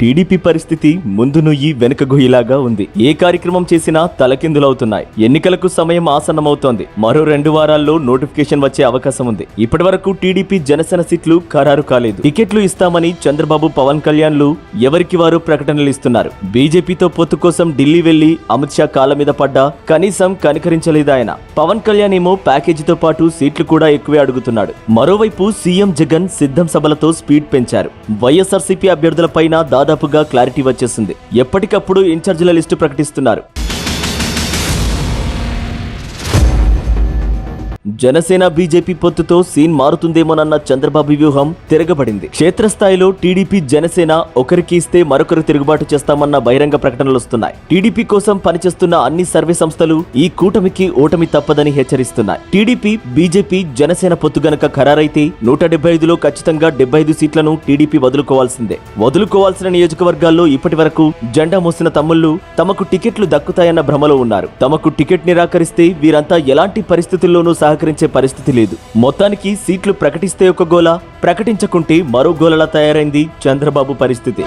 TDP పరిస్థితి ముందు నుయ్యి వెనుక గొయ్యిలాగా ఉంది. ఏ కార్యక్రమం చేసినా తలకిందులవుతున్నాయి. ఎన్నికలకు సమయం ఆసన్నమవుతోంది. మరో 2 వారాల్లో నోటిఫికేషన్ వచ్చే అవకాశం ఉంది. ఇప్పటివరకు టీడీపీ జనసేన సీట్లు ఖరారు కాలేదు. టికెట్లు ఇస్తామని చంద్రబాబు, పవన్ కళ్యాణ్లు ఎవరికి వారు ప్రకటనలు ఇస్తున్నారు. బీజేపీతో పొత్తు కోసం ఢిల్లీ వెళ్లి అమిత్ షా కాళ్ల మీద పడ్డా కనీసం కనికరించలేదు ఆయన. పవన్ కళ్యాణ్ ఏమో ప్యాకేజీతో పాటు సీట్లు కూడా ఎక్కువే అడుగుతున్నాడు. మరోవైపు సీఎం జగన్ సిద్ధం సభలతో స్పీడ్ పెంచారు. వైఎస్ఆర్సీపీ అభ్యర్థులపైన దాదాపుగా క్లారిటీ వచ్చేసింది. ఎప్పటికప్పుడు ఇన్ఛార్జీల లిస్టు ప్రకటిస్తున్నారు. జనసేన బీజేపీ పొత్తుతో సీన్ మారుతుందేమోనన్న చంద్రబాబు వ్యూహం తిరగబడింది. క్షేత్రస్థాయిలో టీడీపీ, జనసేన ఒకరికి ఇస్తే మరొకరు తిరుగుబాటు చేస్తామన్న బహిరంగ ప్రకటనలు వస్తున్నాయి. టీడీపీ కోసం పనిచేస్తున్న అన్ని సర్వే సంస్థలు ఈ కూటమికి ఓటమి తప్పదని హెచ్చరిస్తున్నాయి. టీడీపీ, బీజేపీ, జనసేన పొత్తు గనక ఖరారైతే 175లో ఖచ్చితంగా 75 సీట్లను టీడీపీ వదులుకోవాల్సిందే. వదులుకోవాల్సిన నియోజకవర్గాల్లో ఇప్పటి వరకు జెండా మోసిన తమ్ముళ్లు తమకు టికెట్లు దక్కుతాయన్న భ్రమలో ఉన్నారు. తమకు టికెట్ నిరాకరిస్తే వీరంతా ఎలాంటి పరిస్థితుల్లోనూ సహకరించే పరిస్థితి లేదు. మొత్తానికి సీట్లు ప్రకటిస్తే ఒక గోల, ప్రకటించకుంటే మరో గోలలా తయారైంది చంద్రబాబు పరిస్థితి.